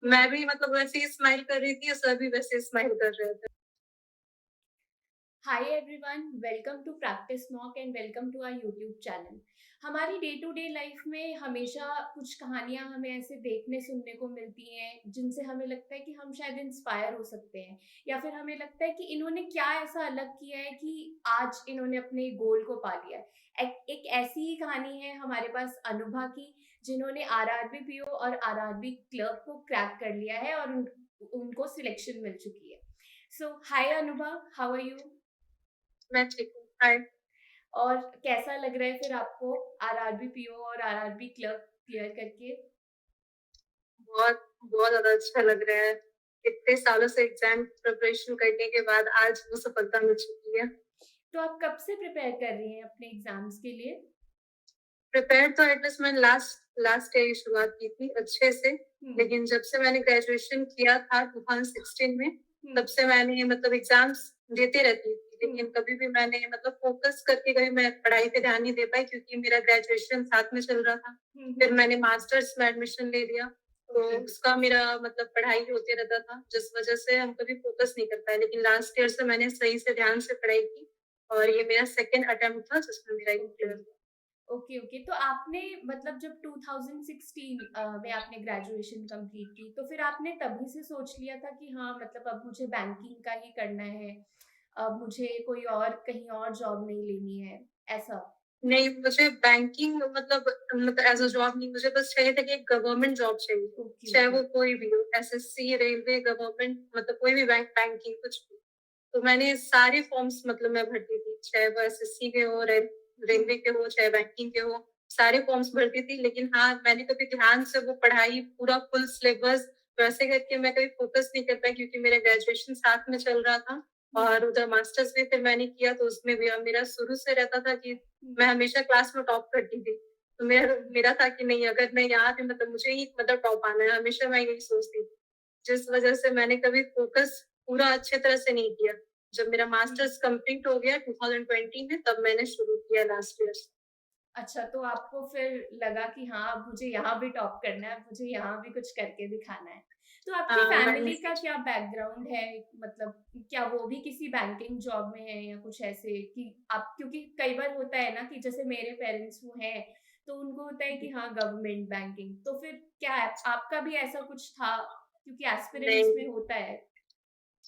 मैं भी मतलब वैसे ही स्माइल कर रही थी और सभी वैसे स्माइल कर रहे थे। Hi everyone, welcome to practice mock and welcome to our YouTube channel. हमारी डे टू डे लाइफ में हमेशा कुछ कहानियां हमें ऐसे देखने सुनने को मिलती हैं जिनसे हमें लगता है कि हम शायद इंस्पायर हो सकते हैं, या फिर हमें लगता है कि इन्होंने क्या ऐसा अलग किया है कि आज इन्होंने अपने गोल को पा लिया है। एक ऐसी ही कहानी है हमारे पास अनुभा की, जिन्होंने आरआरबी पीओ और आरआरबी क्लर्क को क्रैक कर लिया है और उनको सिलेक्शन मिल चुकी है। सो हाय अनुभा, हाउ आर यू? मैं ठीक हूँ। हाय। और कैसा लग रहा है फिर आपको आरआरबी पीओ और आरआरबी क्लर्क क्लियर करके? बहुत बहुत ज़्यादा अच्छा लग रहा है। इतने सालों से एग्ज़ाम प्रिपरेशन करने के बाद आज वो सफलता मिल चुकी है। तो आप कब से प्रिपेयर कर रही हैं अपने एग्जाम्स के लिए? प्रिपेयर तो एटलीस्ट मैंने लास्ट लास्ट ईयर ही शुरुआत की थी अच्छे से, हम्म। लेकिन जब से मैंने ग्रेजुएशन किया था 2016 में, हम्म। तब से मैंने मतलब एग्ज़ाम्स देते रहती थी, हम्म। लेकिन कभी भी मैंने मतलब फ़ोकस करके कभी मैं पढ़ाई पे ध्यान नहीं दे पाई क्योंकि मेरा ग्रेजुएशन साथ में चल रहा था। फिर मैंने मास्टर्स में एडमिशन ले लिया, तो ओके। उसका मेरा मतलब पढ़ाई होते रहता था, जिस वजह से हम कभी फ़ोकस नहीं कर पाए। लेकिन लास्ट ईयर से मैंने सही से ध्यान से पढ़ाई की और ये मेरा सेकंड अटेम्प्ट था जिसमें मेरा ये ओके। क्लियर हुआ। ओके। ओके, तो आपने मतलब जब 2016 में आपने ग्रेजुएशन कंप्लीट की, तो फिर आपने तभी से सोच लिया था कि हाँ, मतलब अब मुझे बैंकिंग का ही करना है, अब मुझे कोई और कहीं और जॉब नहीं लेनी है, ऐसा? नहीं, मुझे बैंकिंग मतलब एज़ अ जॉब नहीं, मुझे बस चाहिए था कि एक गवर्नमेंट जॉब चाहिए, ओके। चाहे ओके। वो कोई भी हो, एसएससी, रेलवे, गवर्नमेंट मतलब कोई भी बैंकिंग कुछ भी। तो मैंने सारे फॉर्म्स मतलब मैं भरती थी, चाहे वो एसएससी के हो, रेलवे के हो, चाहे बैंकिंग के हो, सारे फॉर्म्स भरती थी। लेकिन हाँ, मैंने कभी ध्यान से वो पढ़ाई पूरा फुल सिलेबस वैसे करके मैं कभी फोकस नहीं कर पाई क्योंकि मेरा ग्रेजुएशन साथ में चल रहा था और उधर मास्टर्स भी फिर मैंने किया, तो उसमें भी मेरा शुरू से रहता था कि मैं हमेशा क्लास में टॉप करती थी। तो मेरा मेरा था कि नहीं, अगर मैं यहाँ पे मतलब मुझे ही मतलब टॉप आना है, हमेशा मैं यही सोचती थी। जिस वजह से मैंने कभी फोकस पूरा अच्छे तरह से नहीं किया। जब मेरा मास्टर्स कंप्लीट हो गया 2020 में, तब मैंने शुरू किया लास्ट ईयर। अच्छा, तो आपको फिर लगा कि हाँ, अब मुझे यहाँ भी टॉप करना है, मुझे यहाँ भी कुछ करके दिखाना है। तो आपकी मैंने फैमिली का क्या बैकग्राउंड है? मतलब क्या वो भी किसी बैंकिंग जॉब में है या कुछ ऐसे कि आप, क्योंकि कई बार होता है ना कि जैसे मेरे पेरेंट्स वो हैं, तो उनको होता है कि हाँ, गवर्नमेंट बैंकिंग, तो फिर क्या है, आपका भी ऐसा कुछ था? क्योंकि एस्पिरेंट्स में नहीं, होता है।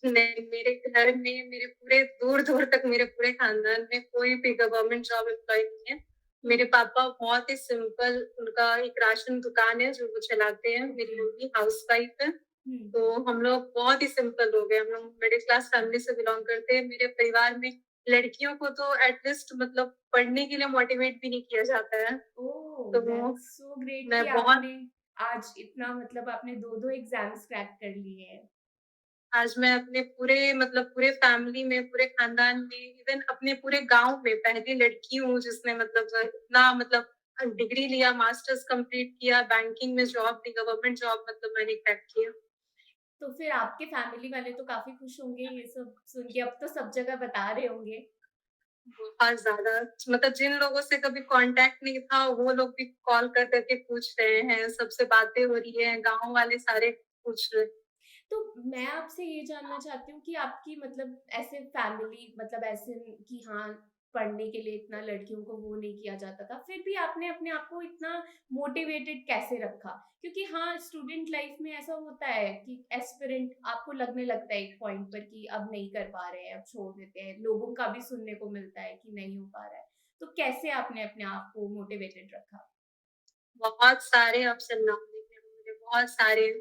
नहीं, मेरे घर में मेरे पूरे दूर-दूर तक मेरे पूरे खानदान में कोई भी गवर्नमेंट जॉब एम्प्लॉयी नहीं है। मेरे हुँ। पापा बहुत ही सिंपल, उनका एक राशन दुकान है जो वो चलाते हैं। मेरी ओके। मम्मी हाउसवाइफ है। हुँ। तो हम लोग बहुत ही सिंपल लोग हैं। हम लोग मिडिल क्लास फैमिली से बिलॉन्ग करते हैं। मेरे परिवार में लड़कियों को तो एटलीस्ट मतलब पढ़ने के लिए मोटिवेट भी नहीं किया जाता है। ओह! तो वो दैट्स सो ग्रेट कि मैं बहुत आपने आज इतना, मतलब आपने 2-2 एग्ज़ाम्स क्रैक कर लिए हैं। आज मैं अपने पूरे मतलब पूरे फैमिली में, पूरे खानदान में, इवन अपने पूरे गाँव में पहली लड़की हूँ जिसने मतलब इतना मतलब डिग्री लिया, मास्टर्स कंप्लीट किया, बैंकिंग में जॉब ली, गवर्नमेंट जॉब मतलब मैंने क्रैक किया। तो फिर आपके फैमिली वाले तो काफ़ी खुश होंगे ये सब सुन के, अब तो सब जगह बता रहे होंगे। बहुत ज़्यादा मतलब जिन लोगों से कभी कॉन्टैक्ट नहीं था, वो लोग भी कॉल कर कर के पूछ रहे हैं, सबसे बातें हो रही हैं, गाँव वाले सारे पूछ रहे हैं। तो मैं आपसे ये जानना चाहती हूँ कि आपकी मतलब ऐसे फैमिली, मतलब ऐसे कि हाँ, पढ़ने के लिए इतना लड़कियों को वो नहीं किया जाता था, फिर भी आपने अपने आप को इतना मोटिवेटेड कैसे रखा? क्योंकि हाँ, स्टूडेंट लाइफ में ऐसा होता है कि एस्पिरेंट आपको लगने लगता है एक पॉइंट पर कि अब नहीं कर पा रहे हैं, अब छोड़ देते हैं, लोगों का भी सुनने को मिलता है कि नहीं हो पा रहा है। तो कैसे आपने अपने आप को मोटिवेटेड रखा? बहुत सारे अप्स एंड डाउन देखे हैं मुझे, बहुत सारे।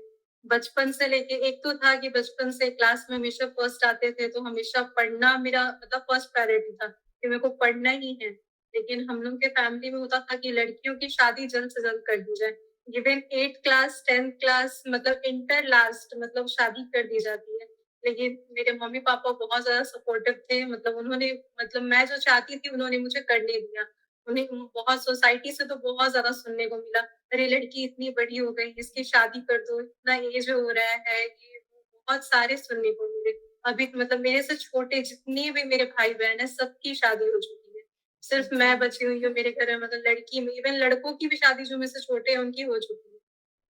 बचपन से लेके एक तो था कि बचपन से क्लास में हमेशा फर्स्ट आते थे, तो हमेशा पढ़ना मेरा मतलब फर्स्ट प्रायोरिटी था कि मेरे को पढ़ना ही है। लेकिन हम लोग के फैमिली में होता था कि लड़कियों की शादी जल्द से जल्द कर दी जाए। Even 8th class, 10th class मतलब इंटर लास्ट मतलब शादी कर दी जाती है। लेकिन मेरे मम्मी-पापा बहुत ज़्यादा सपोर्टिव थे, मतलब उन्होंने मतलब मैं जो चाहती थी उन्होंने मुझे करने दिया। उन्हें बहुत सोसाइटी से तो बहुत ज़्यादा सुनने को मिला, अरे लड़की इतनी बड़ी हो गई, इसकी शादी कर दो, इतना एज हो रहा है, ये वो बहुत सारे सुनने को मिले। अभी तो मतलब मेरे से छोटे जितने भी मेरे भाई-बहन हैं, सबकी शादी हो चुकी है। सिर्फ अच्छा। मैं बची हुई हूँ मेरे घर में, मतलब लड़की में इवन लड़कों की भी शादी जो मुझसे छोटे हैं, उनकी हो चुकी है।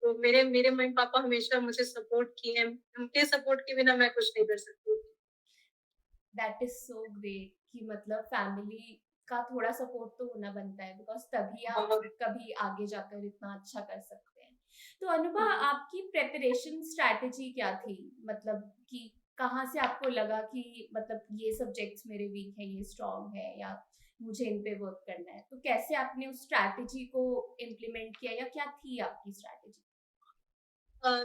तो मेरे मेरे मम्मी-पापा हमेशा मुझे सपोर्ट किए हैं। उनके सपोर्ट के बिना मैं कुछ नहीं कर सकती थी। दैट इज सो ग्रेट कि मतलब फैमिली का थोड़ा सपोर्ट तो होना बनता है, बिकॉज तभी आप और कभी आगे जाकर इतना अच्छा कर सकते हैं। तो अनुभा, हुँ। आपकी प्रेपरेशन स्ट्रैटेजी क्या थी? मतलब कि कहाँ से आपको लगा कि मतलब ये सब्जेक्ट्स मेरे वीक है, ये स्ट्रांग है, या मुझे इन पे वर्क करना है, तो कैसे आपने उस स्ट्रैटेजी को इम्प्लीमेंट किया, या क्या थी आपकी स्ट्रैटेजी?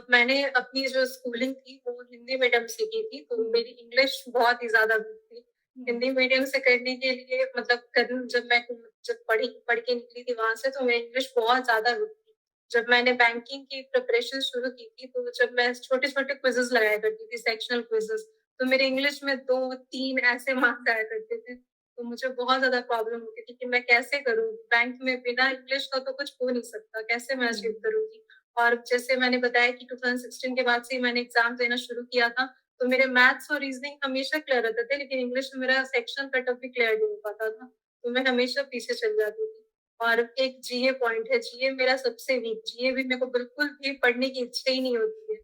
मैंने अपनी जो स्कूलिंग थी वो हिंदी मीडियम से की थी, तो हम्म। मेरी इंग्लिश बहुत ही ज़्यादा वीक थी। हम्म। हिंदी मीडियम से करने के लिए मतलब जब पढ़ के निकली थी वहाँ से, तो मेरी इंग्लिश बहुत ज़्यादा वीक थी। जब मैंने बैंकिंग की प्रिपरेशन शुरू की थी, तो जब मैं छोटे-छोटे क्विज़ेज़ लगाया करती थी, सेक्शनल क्विज़ेज़, तो मेरे इंग्लिश में 2-3 ऐसे मार्क्स आया करते थे। तो मुझे बहुत ज़्यादा प्रॉब्लम होती थी कि मैं कैसे करूँ? बैंक में बिना इंग्लिश का तो कुछ हो नहीं सकता, कैसे मैं अचीव हम्म। करूँगी? और जैसे मैंने बताया कि 2016 के बाद से ही मैंने एग्ज़ाम देना शुरू किया था, तो मेरे मैथ्स और रीज़निंग हमेशा क्लियर रहते थे, लेकिन इंग्लिश में मेरा सेक्शनल कट ऑफ भी क्लियर नहीं हो पाता था, तो मैं हमेशा पीछे चल जाती थी। और एक जीए पॉइंट है, जीए मेरा सबसे वीक, जीए भी मेरे को बिल्कुल भी पढ़ने की इच्छा ही नहीं होती है।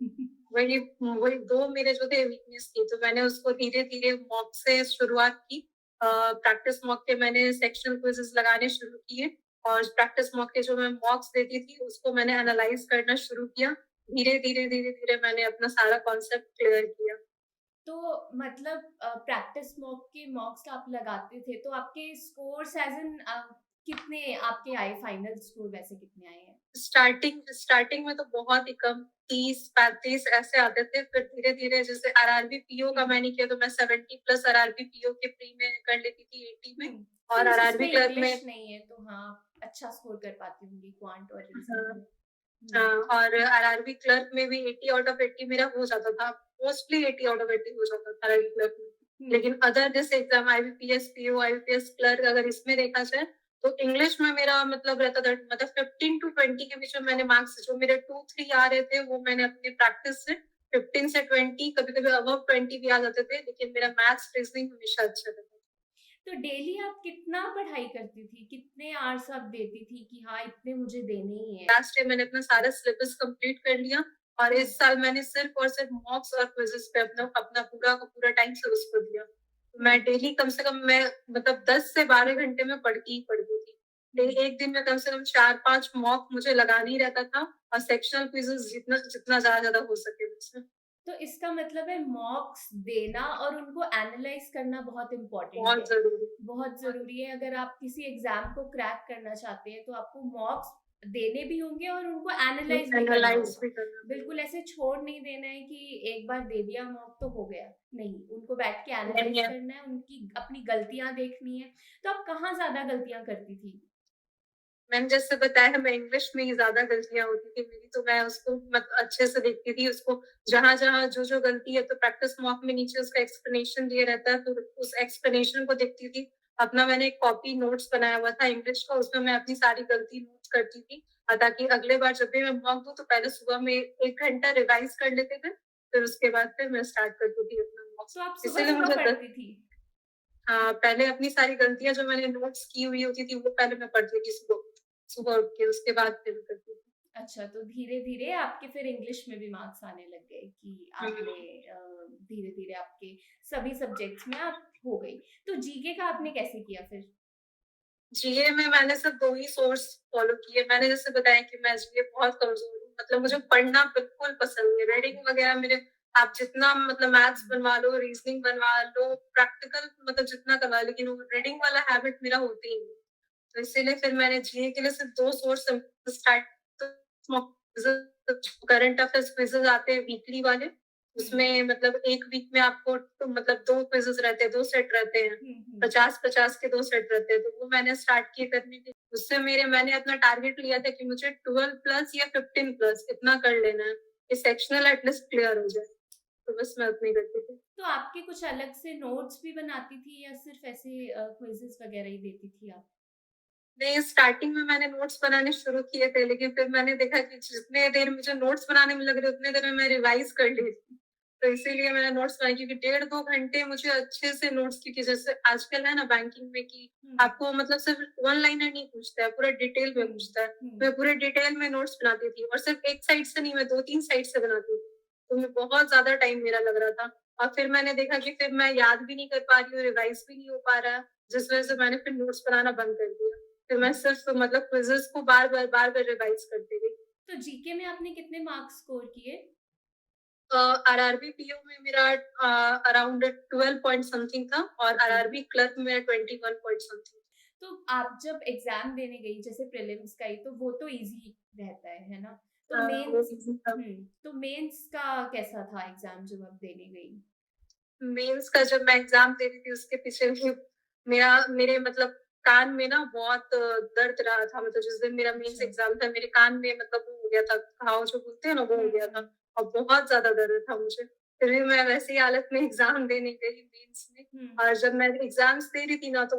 वही वही 2 मेरे जो थे वीकनेस थी, तो मैंने उसको धीरे-धीरे मॉक से शुरुआत की। प्रैक्टिस मॉक के मैंने सेक्शनल क्विज़ेज़ लगाने शुरू किए, और प्रैक्टिस मॉक के जो मैं मॉक्स देती थी, उसको मैंने एनालाइज़ करना शुरू किया। धीरे-धीरे मैंने अपना सारा कॉन्सेप्ट क्लियर किया। तो मतलब प्रैक्टिस मॉक के मॉक्स आप लगाते थे, तो आपके स्कोर्स एज़ इन कितने आपके आए, फाइनल स्कोर वैसे कितने आए हैं? स्टार्टिंग स्टार्टिंग में तो बहुत ही कम 30-35 ऐसे आते थे, फिर धीरे-धीरे जैसे आरआरबी पीओ का मैंने किया, तो मैं 70 प्लस आरआरबी पीओ के प्री में कर लेती थी 80 में, और सिंस आरआरबी उसमें क्लर्क में इंग्लिश नहीं है, तो हाँ, आप अच्छा स्कोर कर पाती होंगी क्वांट और रीजनिंग हाँ। में। हुँ। हाँ, और आरआरबी क्लर्क में भी 80 आउट ऑफ 80 मेरा हो जाता था। मोस्टली 80 आउट ऑफ 80 हो जाता था आरआरबी क्लर्क में। हुँ। लेकिन अदर जैसे exam IBPS, PO, IBPS clerk, अगर इसमें देखा जाए, तो इंग्लिश में मेरा मतलब रहता था, मतलब 15 टू 20 के बीच में मैंने मार्क्स जो मेरे 2-3 आ रहे थे, वो मैंने अपनी प्रैक्टिस से 15 से 20, कभी-कभी अबव 20 भी आ जाते थे, लेकिन मेरा मैथ्स, रीज़निंग हमेशा अच्छा रहता था। तो डेली आप कितना पढ़ाई करती थी? कितने आवर्स आप देती थी कि हाँ, इतने मुझे देने ही हैं? लास्ट ईयर मैंने अपना सारा सिलेबस कंप्लीट कर लिया, और हुँ। इस साल मैंने सिर्फ और सिर्फ मॉक्स और क्विज़ेज़ पे अपना अपना पूरा का पूरा टाइम सिर्फ उसको दिया। हुँ। मैं डेली कम से कम मैं मतलब 10 से 12 घंटे में पढ़ती ही पढ़ती थी। हुँ। एक दिन में कम से कम 4-5 मॉक मुझे लगाना ही रहता था, और सेक्शनल क्विज़ेज़ जितना जितना ज़्यादा हो सके मुझसे। तो इसका मतलब है मॉक्स देना और उनको एनालाइज़ करना बहुत इम्पोर्टेंट बहुत है। ज़रूरी। बहुत ज़रूरी है, अगर आप किसी एग्ज़ाम को क्रैक करना चाहते हैं, तो आपको मॉक्स देने भी होंगे और उनको एनालाइज़ भी करना एनालाइज़ होगा। भी करना बिल्कुल पड़ेगा। ऐसे छोड़ नहीं देना है कि एक बार दे दिया मॉक तो हो गया। नहीं, उनको बैठ के नहीं एनालाइज़ है। करना है, उनकी अपनी गलतियाँ देखनी है। तो आप कहाँ ज़्यादा गलतियाँ करती थी? मैंने जैसे बताया, मैं इंग्लिश में ही ज़्यादा गलतियाँ होती थी मेरी, तो मैं उसको अच्छे से देखती थी उसको, जहाँ-जहाँ, जो-जो गलती है, तो प्रैक्टिस मॉक में नीचे उसका एक्सप्लेनेशन दिया रहता है, तो उस एक्सप्लेनेशन को देखती थी। अपना मैंने एक कॉपी नोट्स बनाया हुआ था इंग्लिश का, उसमें मैं अपनी सारी गलती नोट्स करती थी, ताकि अगले बार जब भी मैं मॉक दूँ, तो पहले सुबह में 1 घंटा रिवाइज़ कर लेते थे, फिर उसके बाद फिर मैं स्टार्ट करती थी अपना मॉक्स। तो आप इसीलिए सुबह-सुबह मुझे द पढ़ती थी? हाँ, पहले अपनी सारी गलतियाँ जो मैंने नोट्स की हुई होती थी, वो पहले मैं पढ़ती थी सुबह सुबह उठ के, उसके बाद फिर करती थी। अच्छा, तो धीरे-धीरे आपके फिर इंग्लिश में भी मार्क्स आने लग गए कि हुँ। आपने धीरे-धीरे आपके सभी सब्जेक्ट्स में आप हो गई। तो जीके का आपने कैसे किया फिर? जीए में मैंने सिर्फ 2 ही सोर्स फ़ॉलो किए। मैंने जैसे बताया कि मैं जीए बहुत कमज़ोर हूँ, मतलब मुझे पढ़ना बिल्कुल पसंद नहीं है। रीडिंग वग़ैरह मेरे, आप जितना मतलब मैथ्स हुँ। बनवा लो, रीज़निंग बनवा लो, प्रैक्टिकल मतलब जितना करवा लो, लेकिन वो रीडिंग वाला हैबिट मेरा होता ही नहीं है। तो इसीलिए फिर मैंने जीए के लिए सिर्फ 2 सोर्स स्टार्ट, करंट अफेयर्स क्विज़ेज़ आते हैं वीकली वाले, हुँ। उसमें मतलब 1 वीक में आपको तो मतलब 2 क्विज़ेज़ रहते हैं, 2 सेट रहते हैं। हुँ। हुँ। 50-50 के 2 सेट रहते हैं, तो वो मैंने स्टार्ट किए करने के। उससे मैंने अपना टारगेट लिया था कि मुझे 12 प्लस या 15 प्लस इतना कर लेना है, कि सेक्शनल एटलीस्ट क्लियर हो जाए। तो बस मैं उतना ही करती थी। तो आपके कुछ अलग से नोट्स भी बनाती थी, या सिर्फ़ ऐसे क्विज़ेज़ वगैरह ही देती थी आप? नहीं, स्टार्टिंग में मैंने नोट्स बनाने शुरू किए थे, लेकिन फिर मैंने देखा कि जितने देर मुझे नोट्स बनाने में लग रही है, उतने देर में मैं रिवाइज़ कर लेती। तो इसीलिए मैंने नोट्स बनाए, क्योंकि 1.5-2 घंटे मुझे अच्छे से नोट्स, क्योंकि जैसे आजकल है ना बैंकिंग में कि हुँ, आपको मतलब सिर्फ वन लाइनर नहीं पूछता है, पूरा डिटेल में हुँ, पूछता है। हुँ, मैं पूरे डिटेल में नोट्स बनाती थी, और सिर्फ एक साइड से नहीं, मैं 2-3 साइड से बनाती थी। तो मैं बहुत ज़्यादा टाइम मेरा लग रहा था, और फिर मैंने देखा कि फिर मैं याद भी नहीं कर पा रही हूँ, रिवाइज़ भी नहीं हो पा रहा है, जिस वज़ह से मैंने फिर नोट्स बनाना बंद कर दिया। फिर मैं सिर्फ मतलब क्विज़ेज़ को बार-बार रिवाइज़ करती गई। तो जीके में आपने कितने मार्क्स स्कोर किए? आरआरबी पीओ में मेरा अराउंड 12 पॉइंट समथिंग था, और ओके। आरआरबी क्लर्क में मेरा 21 पॉइंट समथिंग। तो आप जब एग्ज़ाम देने गई जैसे प्रीलिम्स का ही तो वो तो ईज़ी रहता है ना? तो वो मेंस इजी था। हुँ, तो मेंस का कैसा था एग्ज़ाम जब आप देने गई? मेंस का जब मैं एग्जाम दे रही थी, उसके पीछे भी मेरे मतलब कान में ना बहुत दर्द रहा था। मतलब जिस दिन मेरा मेंस अच्छा। एग्जाम था, मेरे कान में मतलब वो हो गया था, घाव जो बोलते हैं ना, वो हुँ, हो गया था, हुँ, और बहुत ज्यादा दर्द था मुझे। फिर भी मैं वैसी हालत में एग्जाम देने गई मेंस में। हुँ, और जब मैं एग्जाम्स दे रही थी ना, तो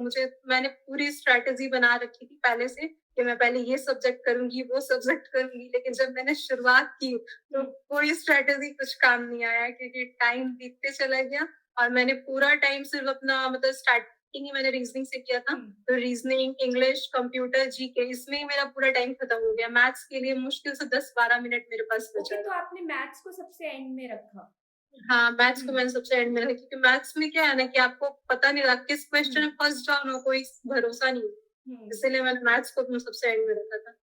मैंने पूरी स्ट्रेटेजी बना रखी थी पहले से, कि मैं पहले ये सब्जेक्ट करूंगी, वो सब्जेक्ट करूंगी। लेकिन जब मैंने शुरुआत की, तो हुँ, कोई स्ट्रेटेजी कुछ काम नहीं आया, क्योंकि टाइम बीतते चला गया, और मैंने पूरा टाइम सिर्फ अपना मतलब स्टार्टिंग ही मैंने रीजनिंग से किया था। हुँ। तो रीजनिंग, इंग्लिश, कंप्यूटर, जीके, इसमें ही मेरा पूरा टाइम खत्म हो गया। मैथ्स के लिए मुश्किल से 10-12 मिनट मेरे पास ओके, बचा तो था। आपने मैथ्स को सबसे एंड में रखा। हाँ, मैथ्स हुँ, को मैंने सबसे एंड में रखा, क्योंकि मैथ्स में क्या है ना कि आपको पता नहीं लगता किस हुँ, क्वेश्चन में फंस जाओ ना, कोई भरोसा नहीं है। हुँ, इसीलिए मैंने मैथ्स को अपना सबसे एंड में रखा था।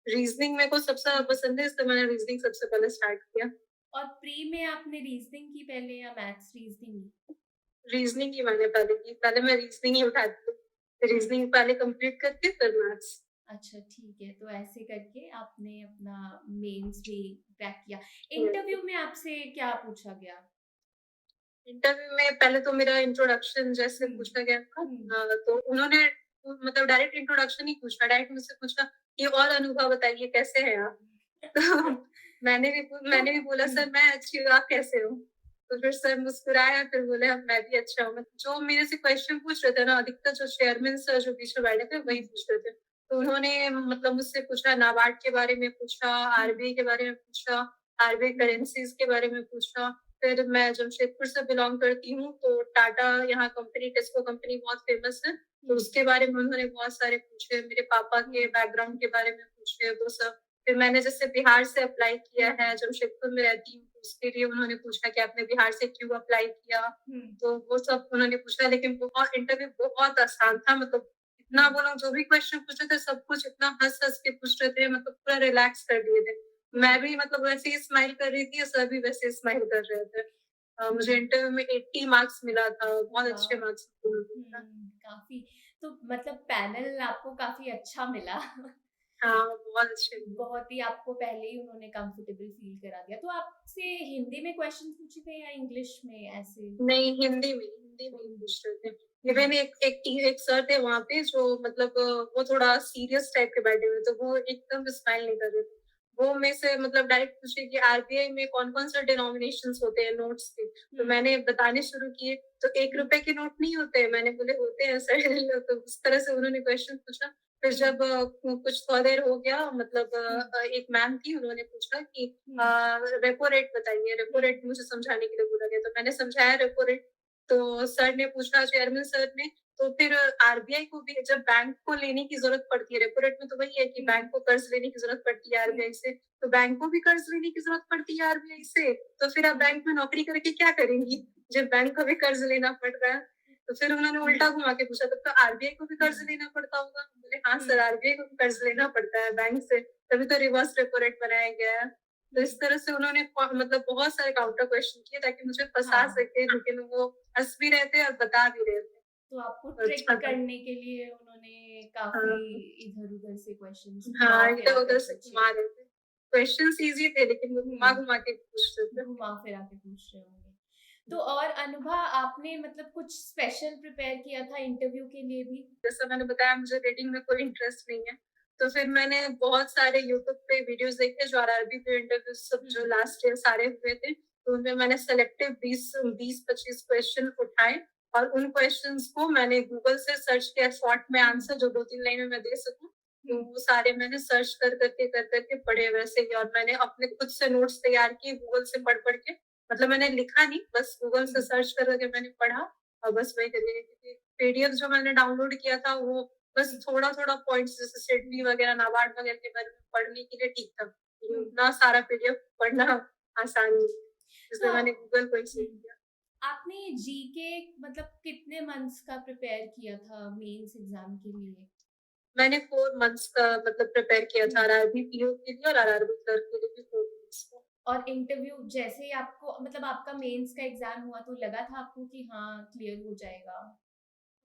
रीजनिंग मेरे को सबसे ज्यादा हुँ। पसंद है, इसलिए मैंने रीजनिंग सबसे पहले स्टार्ट किया। और प्री में आपने रीज़निंग की पहले या मैथ्स रीज़निंग ही? रीजनिंग ही मैंने पहले की, पहले मैं रीजनिंग ही उठाती थी। हुँ। रीजनिंग पहले कंप्लीट करके फिर मैथ्स। अच्छा ठीक है, तो ऐसे करके आपने अपना मेंस भी क्रैक किया। यस। इंटरव्यू में आपसे क्या पूछा गया? इंटरव्यू में पहले तो मेरा इंट्रोडक्शन जैसे हुँ, पूछा गया था, हुँ, तो उन्होंने मतलब डायरेक्ट इंट्रोडक्शन ही पूछा, डायरेक्ट मुझसे पूछा कि और अनुभव बताइए, कैसे हैं आप? तो तो मैंने भी बोला, हुँ, सर मैं अच्छी हूँ, आप कैसे हो? तो फिर सर मुस्कुराए, फिर बोले, "हाँ, मैं भी अच्छा हूँ।" जो मेरे से क्वेश्चन पूछ रहे थे ना, अधिकतर जो चेयरमैन सर जो पीछे बैठे थे, हुँ, वही पूछ रहे थे। तो उन्होंने मतलब मुझसे पूछा, नाबार्ड के बारे में पूछा, हुँ, आरबीआई के बारे में पूछा, आरबीआई हुँ, करेंसीज़ के बारे में पूछा। फिर मैं जमशेदपुर से बिलॉन्ग करती हूँ, तो टाटा यहाँ कंपनी, टिस्को कंपनी बहुत फेमस है, तो हुँ, उसके बारे में उन्होंने बहुत सारे पूछे, मेरे पापा हुँ, के बैकग्राउंड के बारे में पूछे, वो सब। फिर मैंने जैसे बिहार से अप्लाई किया हुँ, है, जमशेदपुर में रहती हूँ, तो उसके लिए उन्होंने पूछा कि आपने बिहार से क्यों अप्लाई किया? हुँ, तो वो सब उन्होंने पूछा, लेकिन बहुत इंटरव्यू बहुत आसान था, मतलब हुँ। इतना वो लोग जो भी क्वेश्चन पूछ रहे थे, सब कुछ इतना हँस-हँस के पूछ रहे थे, मतलब पूरा रिलैक्स कर दिए थे। हुँ, मैं भी मतलब वैसे ही स्माइल कर रही थी, और सर भी वैसे ही स्माइल कर रहे थे। हुँ। मुझे इंटरव्यू में 80 मार्क्स मिला था, बहुत वाह! अच्छे मार्क्स मिला था। काफ़ी तो मतलब पैनल आपको काफ़ी अच्छा मिला। हाँ, बहुत अच्छे मिले। बहुत ही आपको पहले ही उन्होंने कंफर्टेबल फ़ील करा दिया। तो आपसे हिंदी में क्वेश्चन पूछे थे या इंग्लिश में ऐसे? नहीं, हिंदी में ही हुँ, पूछ रहे थे। हुँ, इवन एक सर थे वहाँ पे, जो मतलब वो थोड़ा सीरियस टाइप के बैठे हुए थे, वो एकदम स्माइल नहीं कर रहे थे। वो मेरे से मतलब डायरेक्ट पूछे कि आरबीआई में कौन-कौन से डिनोमिनेशंस होते हैं नोट्स के? तो हुँ, मैंने बताने शुरू किए, तो हुँ, ₹1 के नोट नहीं होते हैं? मैंने बोले, होते हैं सर। तो उस तरह से उन्होंने क्वेश्चन पूछा। फिर हुँ, जब कुछ थोड़ा देर हो गया, मतलब हुँ, एक मैम थी, उन्होंने पूछा कि हुँ, रेपो रेट बताइए, रेपो हुँ, रेट मुझे समझाने के लिए बोला गया, तो मैंने समझाया रेपो रेट। तो सर ने पूछा, चेयरमैन सर ने, तो फिर आरबीआई को भी जब बैंक को लेने की ज़रूरत पड़ती है, रेपो रेट में तो वही है कि हुँ, बैंक को कर्ज़ लेने की ज़रूरत पड़ती है हुँ, आरबीआई से, तो बैंक को भी कर्ज़ लेने की ज़रूरत पड़ती है आरबीआई से, तो फिर आप हुँ, बैंक में नौकरी करके क्या करेंगी, जब बैंक को भी कर्ज़ लेना पड़ रहा है? तो फिर उन्होंने हुँ, उल्टा घुमा के पूछा, तब तो आरबीआई को भी हुँ, कर्ज़ लेना पड़ता होगा? बोले, हाँ हुँ, सर, आरबीआई को भी कर्ज़ लेना पड़ता है बैंक से, तभी तो रिवर्स रेपो रेट बनाया गया है। तो हुँ, इस तरह से उन्होंने मतलब बहुत सारे काउंटर क्वेश्चन किए, ताकि मुझे फँसा हाँ। सके, लेकिन वो हँस भी रहे थे और बता भी रहे थे। तो आपको तो ट्रिक अच्छा था। करने के लिए उन्होंने काफ़ी हाँ, इधर-उधर से क्वेश्चन्स हाँ, घुमा-फिरा कर इधर-उधर से पूछे। घुमा रहे थे। क्वेश्चन्स ईज़ी थे, लेकिन वो हुँ, घुमा-घुमा के पूछ रहे थे। घुमा-फिरा के पूछ रहे होंगे। तो और अनुभा आपने मतलब कुछ स्पेशल प्रिपेयर किया था इंटरव्यू के लिए भी? जैसा मैंने बताया, मुझे रीडिंग में कोई इंटरेस्ट नहीं है, तो फिर मैंने बहुत सारे यूट्यूब पे वीडियोज़ देखे, जो आरआरबी के इंटरव्यूज़ सब हुँ, जो लास्ट ईयर सारे हुए थे, तो उनमें मैंने सेलेक्टिव 20-25 क्वेश्चन उठाए, और उन क्वेश्चन्स को मैंने गूगल से सर्च किया, शॉर्ट में हुँ, आंसर जो 2-3 लाइन में मैं दे सकूँ, हुँ, तो वो सारे मैंने सर्च कर कर के पढ़े वैसे ही, और मैंने अपने खुद से नोट्स तैयार किए गूगल से पढ़-पढ़ के, मतलब मैंने लिखा नहीं, बस गूगल से हम्म, सर्च करके मैंने पढ़ा और बस वही करके, क्योंकि पीडीएफ जो मैंने डाउनलोड किया था वो बस हम्म, थोड़ा-थोड़ा पॉइंट्स जैसे सिडनी वगैरह, नाबार्ड वगैरह के बारे में पढ़ने के लिए ठीक था। लेकिन हम्म। उतना सारा पीडीएफ पढ़ना आसान नहीं है, तो इसलिए मैंने गूगल को ही सीख हम्म, लिया। आपने जीके मतलब कितने मंथ्स का प्रिपेयर किया था मेंस एग्जाम के लिए? मैंने 4 मंथ्स का मतलब प्रिपेयर किया था हम्म, आरआरबी पीओ के लिए और आरआरबी क्लर्क के लिए भी 4 मंथ्स का। और इंटरव्यू जैसे ही आपको मतलब आपका मेंस का एग्जाम हुआ तो लगा था आपको कि हाँ क्लियर हो जाएगा?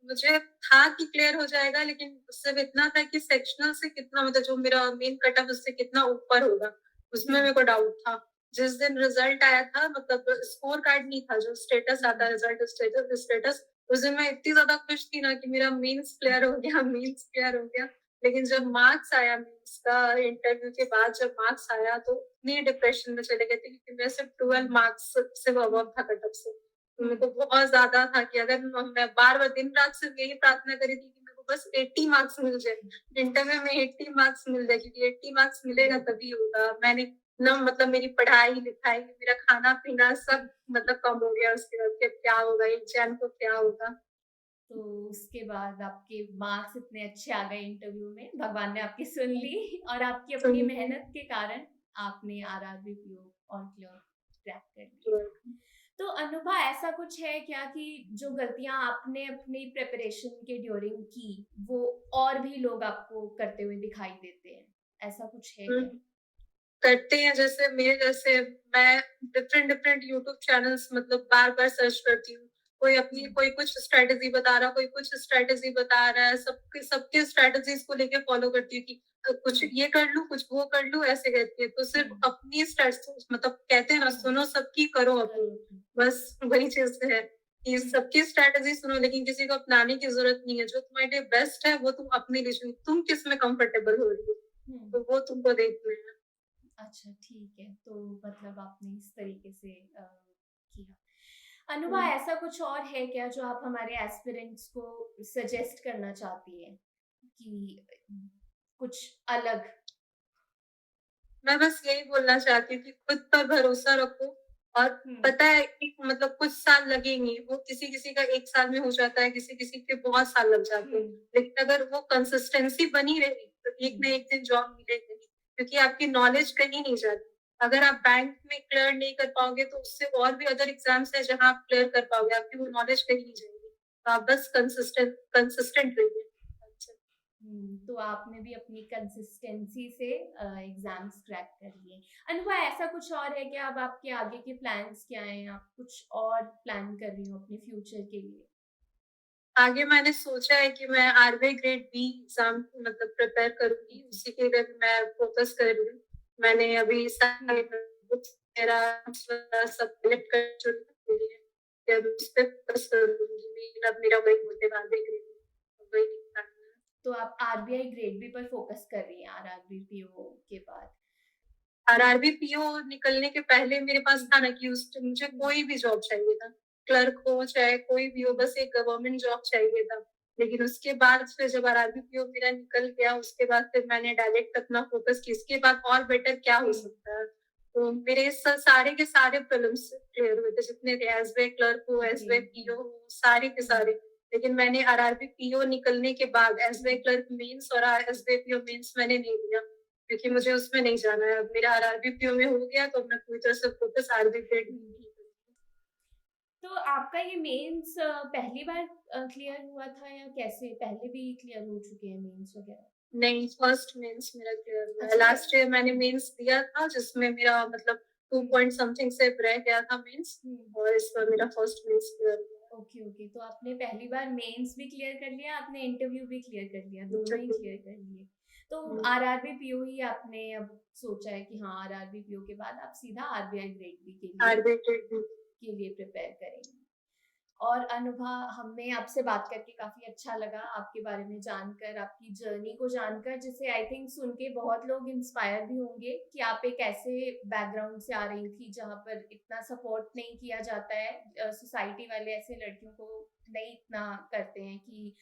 मुझे था कि क्लियर हो जाएगा, लेकिन सिर्फ इतना था कि सेक्शनल से कितना, मतलब जो मेरा मेन कट ऑफ उससे कितना ऊपर होगा, उसमें हम्म, मेरे को डाउट था। जिस दिन रिजल्ट आया था, मतलब स्कोर कार्ड नहीं था, जो स्टेटस आता हम्म, है, रिजल्ट स्टेटस स्टेटस, उस दिन मैं इतनी ज्यादा खुश थी ना कि मेरा मेंस क्लियर हो गया, मेंस क्लियर हो गया। लेकिन जब मार्क्स आया मेंस का, इंटरव्यू के बाद जब मार्क्स आया, तो इतनी डिप्रेशन में चले गए थे, क्योंकि मैं सिर्फ 12 मार्क्स से अबव था कट ऑफ से। तो मेरे हम्म, को बहुत ज्यादा था कि अगर मैं बार बार दिन रात सिर्फ यही प्रार्थना करी थी कि मेरे को बस 80 मार्क्स मिल जाए, इंटरव्यू में 80 मार्क्स मिल जाए, क्योंकि 80 मार्क्स मिलेगा तभी होगा। मैंने न मतलब मेरी पढ़ाई लिखाई, मेरा खाना पीना सब मतलब कम हो गया उसके बाद, कि क्या होगा एग्जाम को, क्या होगा। तो उसके बाद आपके मार्क्स इतने अच्छे आ गए इंटरव्यू में, भगवान ने आपकी सुन ली और आपकी अपनी मेहनत के कारण आपने आरआरबी पीओ और क्लियर क्रैक कर लिया। तो अनुभा ऐसा कुछ है क्या कि जो गलतियां आपने अपनी प्रिपरेशन के ड्यूरिंग की वो और भी लोग आपको करते हुए दिखाई देते हैं, ऐसा कुछ है क्या? करते हैं, जैसे मेरे जैसे मैं डिफरेंट डिफरेंट यूट्यूब चैनल्स मतलब बार बार सर्च करती हूँ। कोई अपनी हम्म, कोई कुछ स्ट्रेटेजी बता रहा, कोई कुछ स्ट्रेटेजी बता रहा है, सबके सबके स्ट्रेटेजीज को लेके फॉलो करती हूँ कि कुछ हम्म, ये कर लूँ, कुछ वो कर लूँ, ऐसे करती है। तो सिर्फ हम्म, अपनी स्ट्रेटेजी, मतलब कहते हैं ना, हम्म, सुनो सबकी, करो अपनी। करो तुम। बस वही चीज है कि हम्म, सबकी स्ट्रेटेजी सुनो, लेकिन किसी को अपनाने की जरूरत नहीं है। जो तुम्हारे लिए बेस्ट है वो तुम अपने लिए चुनो। तुम किस में कंफर्टेबल हो रही हो, हम्म। तो वो तुमको देखना है। अच्छा ठीक है, तो मतलब आपने इस तरीके से किया। अनुभा हम्म। ऐसा कुछ और है क्या जो आप हमारे एस्पिरेंट्स को सजेस्ट करना चाहती है कि कुछ अलग? मैं बस यही बोलना चाहती हूँ कि खुद पर भरोसा रखो। और हम्म, पता है कि मतलब कुछ साल लगेंगे, वो किसी किसी का 1 साल में हो जाता है, किसी किसी के बहुत साल लग जाते हैं। हम्म, लेकिन अगर वो कंसिस्टेंसी बनी रही तो एक हम्म, ना एक दिन जॉब मिलेगी, क्योंकि आपकी नॉलेज कहीं नहीं जाती। अगर आप बैंक में क्लियर नहीं कर पाओगे, तो उससे और भी अदर एग्जाम्स है जहाँ आप क्लियर कर पाओगे, आपकी वो नॉलेज कहीं नहीं जाएगी। तो आप बस कंसिस्टेंट कंसिस्टेंट रहिए। अच्छा। तो आपने भी अपनी कंसिस्टेंसी से एग्जाम्स क्रैक कर लिए। अनुभा ऐसा कुछ और है क्या? अब आपके आगे के प्लान्स क्या हैं? आप कुछ और प्लान कर रही हो अपने फ्यूचर के लिए? आगे मैंने सोचा है कि मैं आरबीआई ग्रेड बी एग्जाम मतलब प्रिपेयर करूंगी, उसी के लिए मैं फोकस कर रही हूँ। मैंने अभी सारे हम्म, बुक्स मेरा सब कलेक्ट कर चुकी है, कि अब उस पे फोकस करूंगी। मेरा वही मोटिव आरबीआई ग्रेड वही निकालना है। तो आप आरबीआई ग्रेड बी पर फोकस कर रही हैं आरआरबी पीओ के बाद? आरआरबी पीओ निकलने के पहले मेरे पास हम्म, था ना कि उस मुझे हम्म, कोई भी जॉब चाहिए था, क्लर्क हो चाहे कोई भी हो, हम्म, बस एक गवर्नमेंट जॉब चाहिए था। लेकिन उसके बाद फिर जब आरआरबी पीओ मेरा निकल गया, उसके बाद फिर मैंने डायरेक्ट अपना फोकस किया, इसके बाद और बेटर क्या हो हम्म, सकता है। तो मेरे सारे के सारे प्रीलिम्स क्लियर हुए थे, जितने थे, एसबीआई क्लर्क हो, जी, एसबीआई पीओ हो, सारे के हम्म, सारे। लेकिन मैंने आरआरबी पीओ निकलने के बाद एसबीआई हम्म। क्लर्क मेंस और एसबीआई पीओ मेंस मैंने नहीं दिया, क्योंकि मुझे उसमें नहीं जाना है। अब मेरा आरआरबी पीओ में हो गया, तो मैं पूरी तरह से फोकस आरबी ग्रेड में ही करूंगी। तो आपका ये मेंस पहली बार क्लियर हुआ था या कैसे? पहले भी क्लियर हो चुके हैं मेंस वगैरह? नहीं, फर्स्ट मेंस मेरा क्लियर हुआ है। अच्छा ये लास्ट ईयर मैंने मेंस दिया था, जिसमें मेरा मतलब 2 हम्म, पॉइंट समथिंग से रह गया था मेंस, हम्म, और इस बार मेरा फर्स्ट मेंस क्लियर हुआ ओके ओके, तो आपने पहली बार मेंस भी क्लियर कर लिया, आपने इंटरव्यू भी क्लियर कर लिया, दोनों ही है। क्लियर कर लिए। तो आरआरबी पीओ ही आपने अब सोचा है कि हाँ आरआरबी पीओ के बाद आप सीधा RBI grade B RB grade में। के लिए प्रिपेयर करेंगे। और अनुभा, हमें आपसे बात करके काफी अच्छा लगा, आपके बारे में जानकर, आपकी जर्नी को जानकर, जिसे आई थिंक सुन के बहुत लोग इंस्पायर भी होंगे कि आप एक ऐसे बैकग्राउंड से आ रही थी जहाँ पर इतना सपोर्ट नहीं किया जाता है, सोसाइटी वाले ऐसे लड़कियों को नहीं इतना करते हैं कि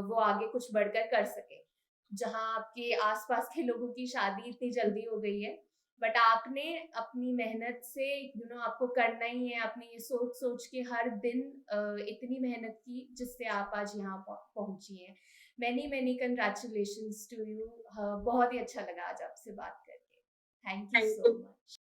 वो आगे कुछ बढ़कर कर सके। जहाँ आपके आसपास के लोगों की शादी इतनी जल्दी हो गई है, बट आपने अपनी मेहनत से आपको करना ही है, आपने ये सोच के हर दिन इतनी मेहनत की जिससे आप आज यहाँ पहुंची हैं। Many many congratulations to you. बहुत ही अच्छा लगा आज आपसे बात करके। Thank you thank so you. Much.